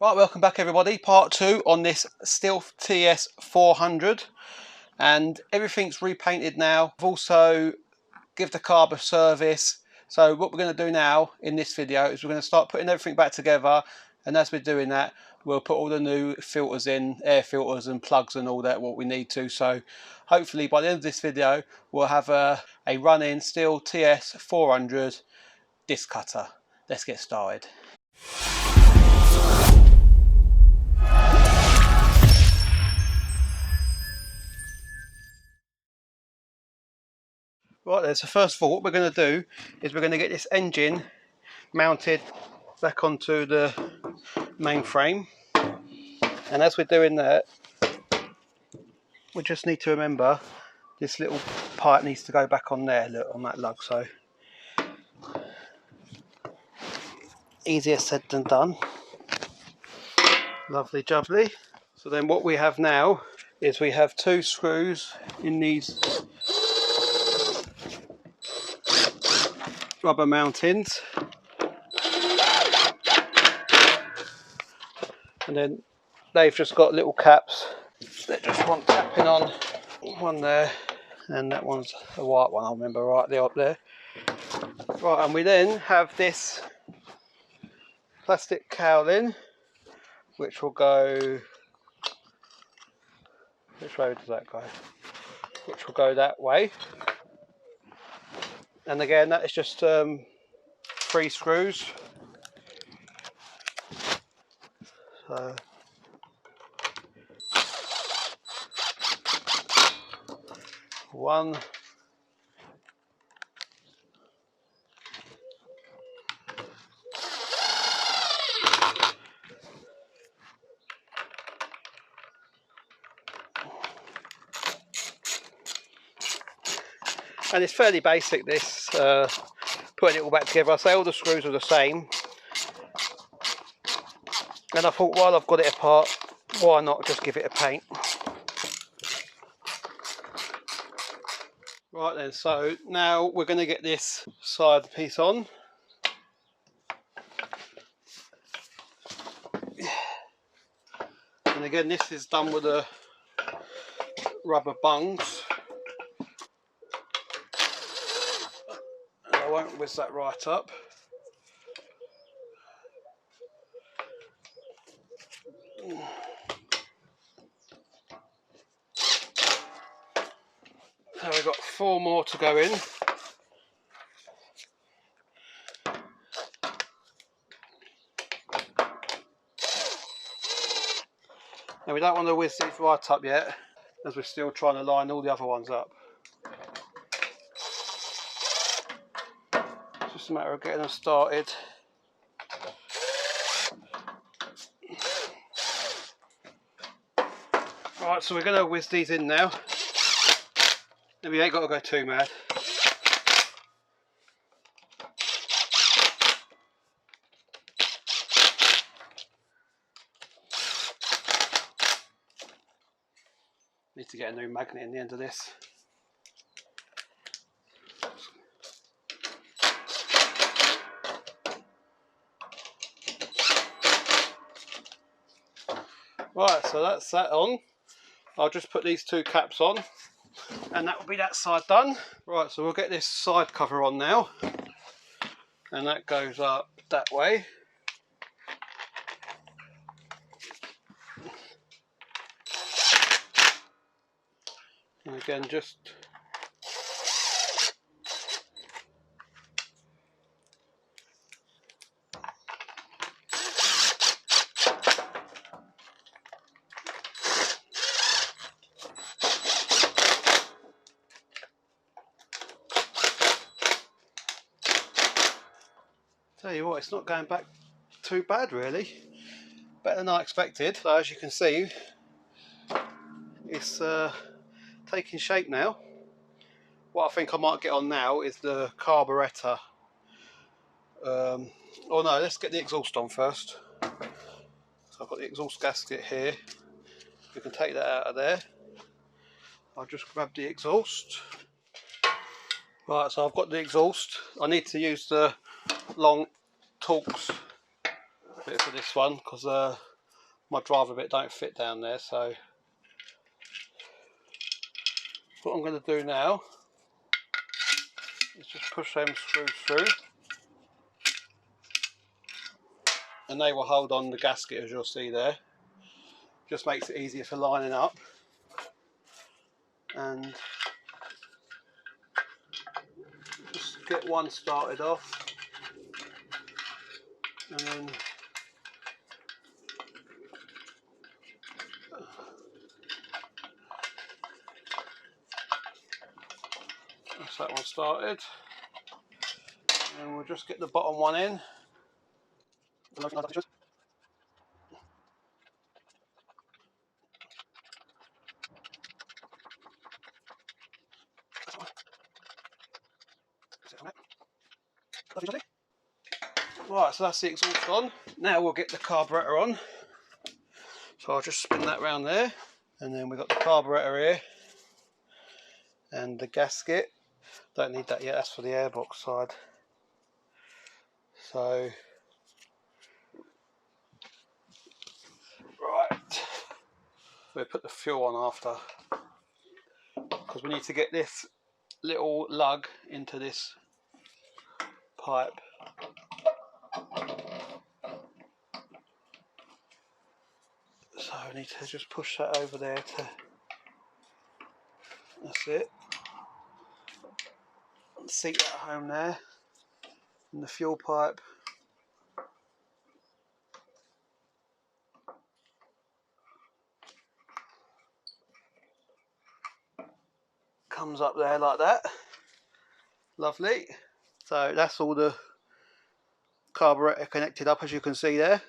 Right, welcome back everybody. Part 2 on this Stihl Ts400, and everything's repainted now. I've also give the carb a service. So what we're going to do now in this video is we're going to start putting everything back together, and as we're doing that, we'll put all the new filters in, air filters and plugs and all that what we need to. So hopefully by the end of this video we'll have a run-in Stihl Ts400 disc cutter. Let's get started. Right then, so first of all what we're going to do is we're going to get this engine mounted back onto the main frame, and as we're doing that we just need to remember this little pipe needs to go back on there, look, on that lug. So easier said than done. Lovely jubbly. So then what we have now is we have 2 screws in these rubber mountings, and then they've just got little caps that just want tapping on. One there, and that one's a white one, I remember rightly up there. Right, and we then have this plastic cowling which will go, which way does that go? Which will go that way, and again that is just 3 screws. So one, and it's fairly basic this, putting it all back together. I say all the screws are the same, and I thought while I've got it apart, why not just give it a paint. Right then, so now we're going to get this side piece on. And again, this is done with the rubber bungs. And I won't whiz that right up. So we've got 4 more to go in. Now we don't want to whiz these right up yet, as we're still trying to line all the other ones up. It's just a matter of getting them started. Right, so we're going to whiz these in now. And we ain't got to go too mad. Need to get a new magnet in the end of this. Right, so that's that on. I'll just put these 2 caps on, and that will be that side done. Right, so we'll get this side cover on now, and that goes up that way. And again, just tell you what, it's not going back too bad really. Better than I expected. So as you can see, it's taking shape now. What I think I might get on now is the carburetor. Oh no, let's get the exhaust on first. So I've got the exhaust gasket here. We can take that out of there. I'll just grab the exhaust. Right, so I've got the exhaust. I need to use the long Torx bit for this one because my driver bit don't fit down there, so what I'm going to do now is just push them screws through, and they will hold on the gasket, as you'll see there. Just makes it easier for lining up. And just get one started off, and then that's that one started, and we'll just get the bottom one in. Right, so that's the exhaust on. Now we'll get the carburetor on. So I'll just spin that round there, and then we've got the carburetor here and the gasket. Don't need that yet, that's for the airbox side. So right, we'll put the fuel on after, because we need to get this little lug into this pipe. So I need to just push that over there to, that's it. Seat at home there, and the fuel pipe. Comes up there like that. Lovely. So that's all the carburetor connected up, as you can see there.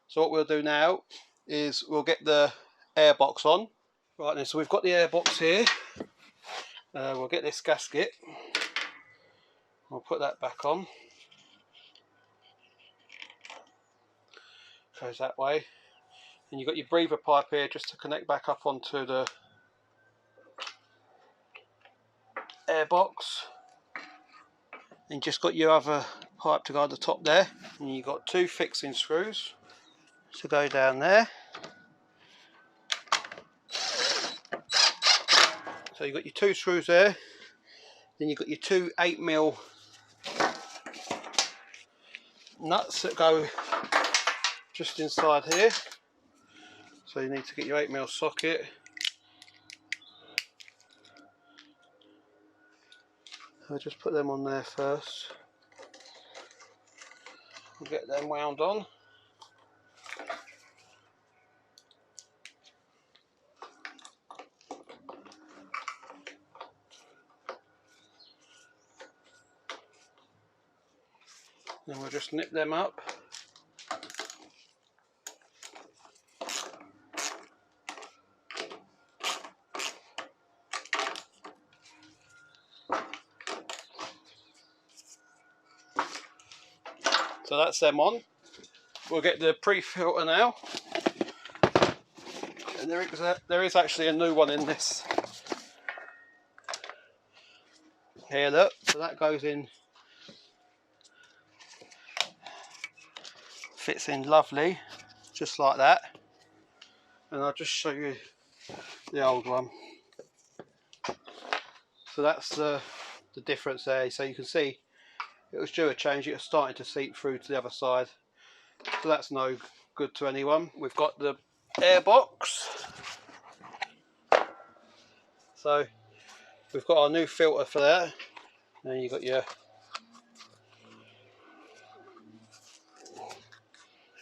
So what we'll do now is we'll get the airbox on. Right then, so we've got the airbox here. We'll get this gasket. We'll put that back on. Goes that way. And you've got your breather pipe here just to connect back up onto the airbox. And you've just got your other pipe to go at the top there. And you've got two fixing screws to go down there. So you've got your two screws there. Then you've got your two 8mm nuts that go just inside here. So you need to get your 8mm socket. I'll just put them on there first. We'll get them wound on. Then we'll just nip them up. So that's them on. We'll get the pre-filter now. And there is actually a new one in this. Here, look. So that goes in. Fits in lovely, just like that. And I'll just show you the old one. So that's the difference there. So you can see it was due a change. It was starting to seep through to the other side. So that's no good to anyone. We've got the airbox. So we've got our new filter for that. And you've got your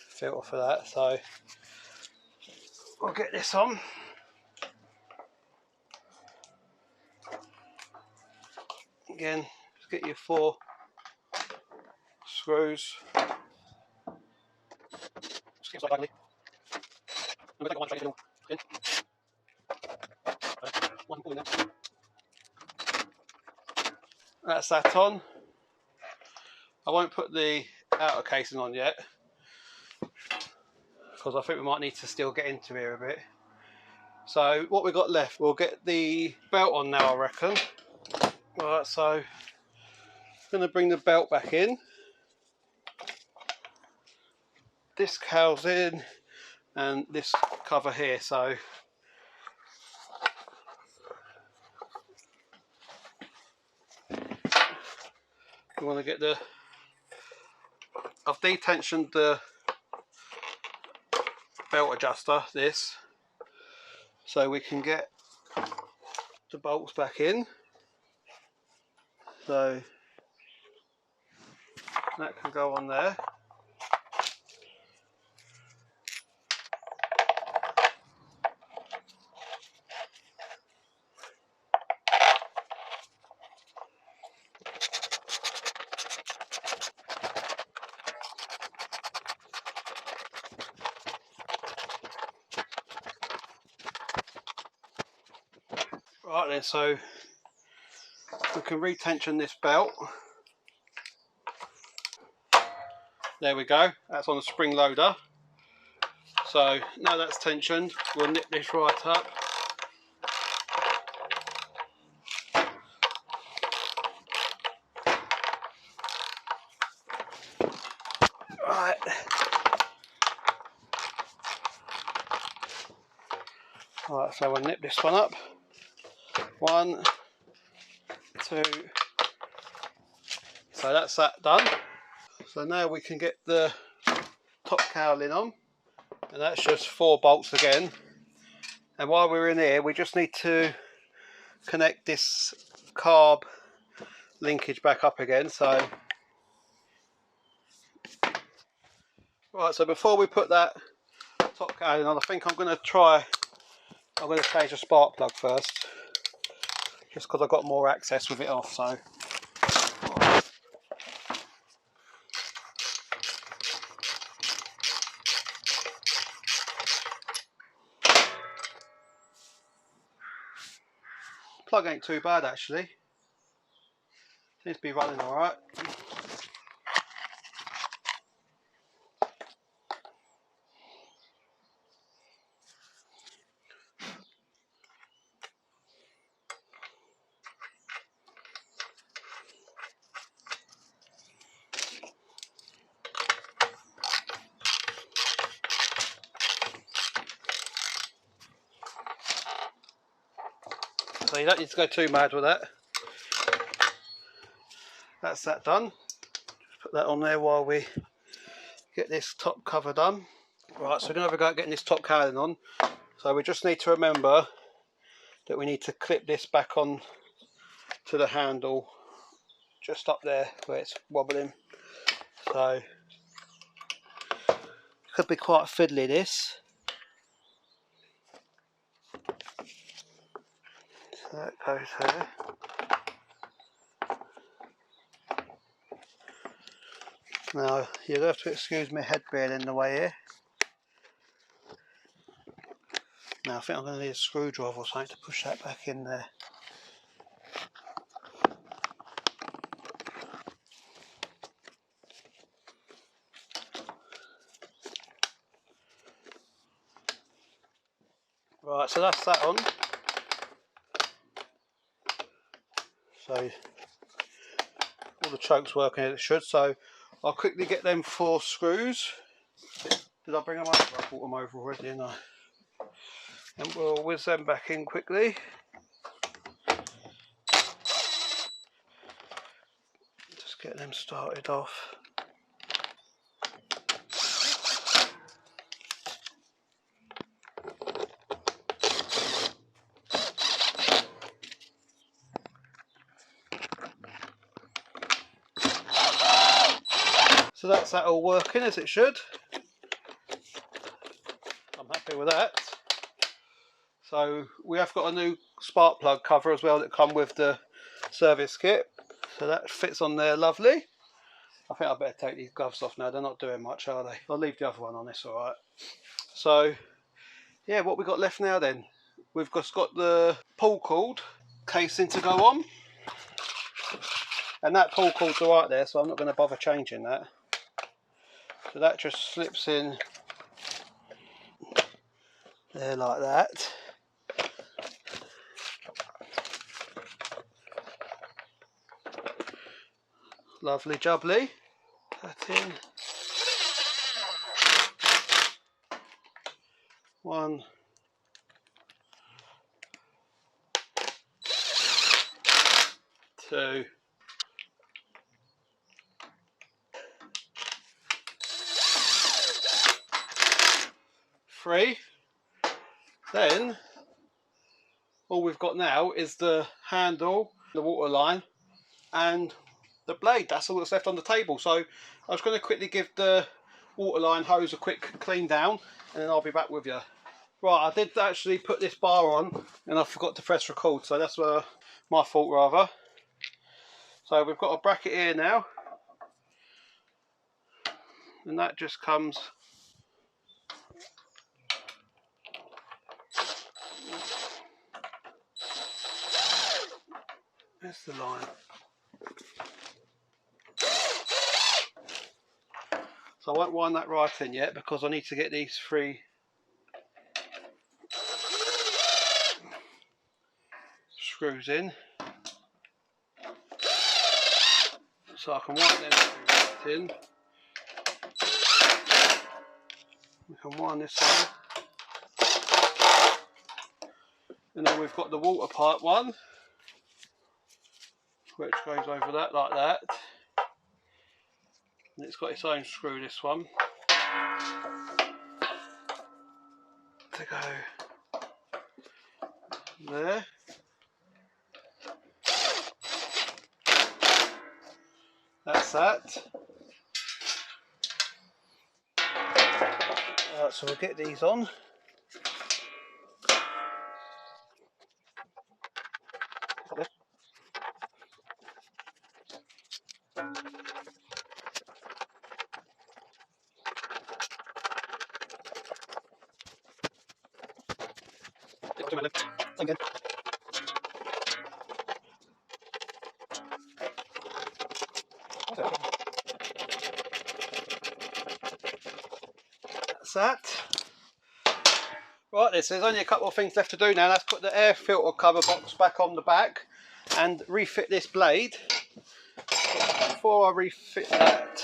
filter for that. So we'll get this on. Again, just get your 4 screws. Just keep it that's that on. I won't put the outer casing on yet, because I think we might need to still get into here a bit. So what we've got left, we'll get the belt on now, I reckon. Right, so I'm going to bring the belt back in. disc housing and this cover here. So you want to get the, I've detensioned the belt adjuster, this, so we can get the bolts back in. So that can go on there. Right then, so we can retension this belt. There we go, that's on the spring loader. So now that's tensioned, we'll nip this right up. Right. Right, so we'll nip this one up. 1, 2. So that's that done. So now we can get the top cowling on, and that's just 4 bolts again. And while we're in here, we just need to connect this carb linkage back up again. So right, so before we put that top cowling on, I think I'm going to change the spark plug first, just because I've got more access with it off. So plug ain't too bad actually, seems to be running alright. So you don't need to go too mad with that. That's that done. Just put that on there while we get this top cover done. Right, so we're going to have a go at getting this top cowling on. So we just need to remember that we need to clip this back on to the handle just up there where it's wobbling. So it could be quite fiddly, this. So that goes there. Now you'll have to excuse me head being in the way here. Now I think I'm going to need a screwdriver or something to push that back in there. Right, so that's that on. So all the chokes working as it should. So I'll quickly get them 4 screws. Did I bring them over? I brought them over already, didn't I? And we'll whiz them back in quickly. Just get them started off. So that's that all working as it should. I'm happy with that. So we have got a new spark plug cover as well that come with the service kit. So that fits on there lovely. I think I better take these gloves off now, they're not doing much, are they? I'll leave the other one on, it's alright. So yeah, what we got left now then? We've just got the pull cord casing to go on. And that pull cord's alright there, so I'm not going to bother changing that. So that just slips in there like that. Lovely jubbly. That in. 1, 2, 3. Then all we've got now is the handle, the water line, and the blade. That's all that's left on the table. So I was going to quickly give the water line hose a quick clean down, and then I'll be back with you. Right, I did actually put this bar on and I forgot to press record, so that's my fault rather. So we've got a bracket here now, and that just comes that's the line. So I won't wind that right in yet because I need to get these 3 screws in, so I can wind them right in. We can wind this on, and then we've got the water pipe one, which goes over that like that, and it's got its own screw, this one, to go there. That's that. Right, so we'll get these on. Again. That's that. Right, there's only a couple of things left to do now. Let's put the air filter cover box back on the back and refit this blade. But before I refit that,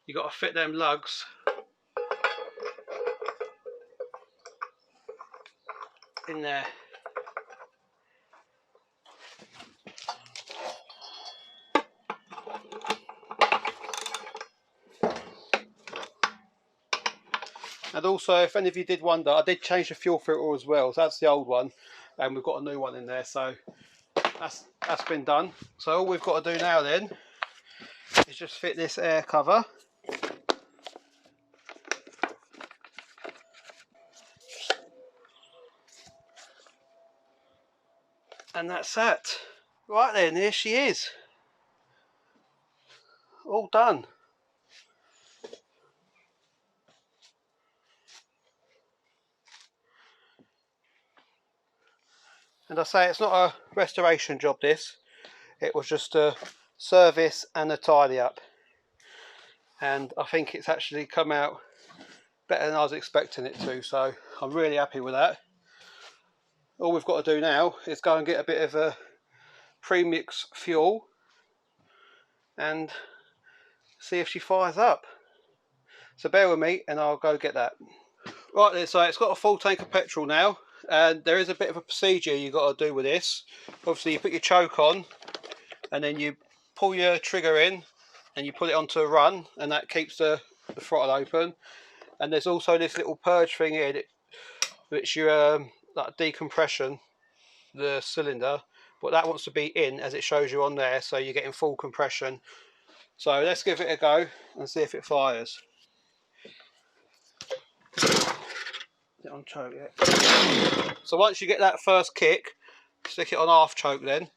you got to fit them lugs in there. And also, if any of you did wonder, I did change the fuel filter as well. So that's the old one, and we've got a new one in there. So that's been done. So all we've got to do now then is just fit this air cover. And that's that. Right then, here she is. All done. And I say it's not a restoration job, this. It was just a service and a tidy up. And I think it's actually come out better than I was expecting it to, so I'm really happy with that. All we've got to do now is go and get a bit of a premix fuel and see if she fires up. So bear with me and I'll go get that. Right then, so it's got a full tank of petrol now, and there is a bit of a procedure you've got to do with this. Obviously you put your choke on and then you pull your trigger in and you put it onto a run, and that keeps the throttle open. And there's also this little purge thing here which you like decompression the cylinder, but that wants to be in as it shows you on there, so you're getting full compression. So let's give it a go and see if it fires. On choke yet. So once you get that first kick, stick it on half choke then.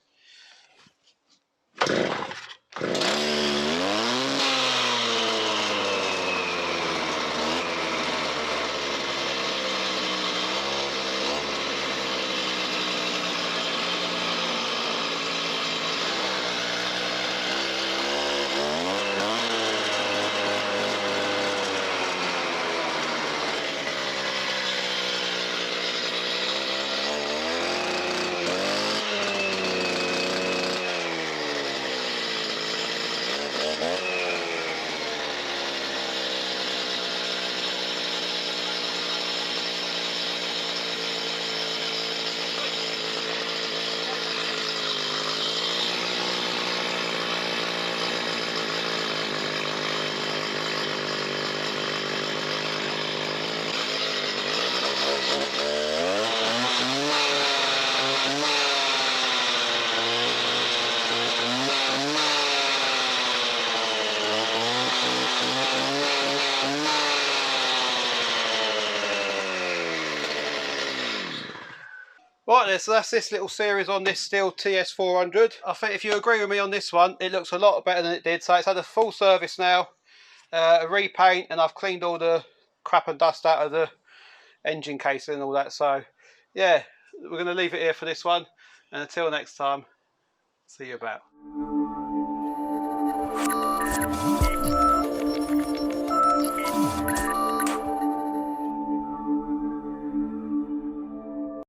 Right then, so that's this little series on this Stihl TS400. I think if you agree with me on this one, it looks a lot better than it did. So it's had a full service now, a repaint, and I've cleaned all the crap and dust out of the engine casing and all that. So yeah, we're going to leave it here for this one, and until next time, see you about.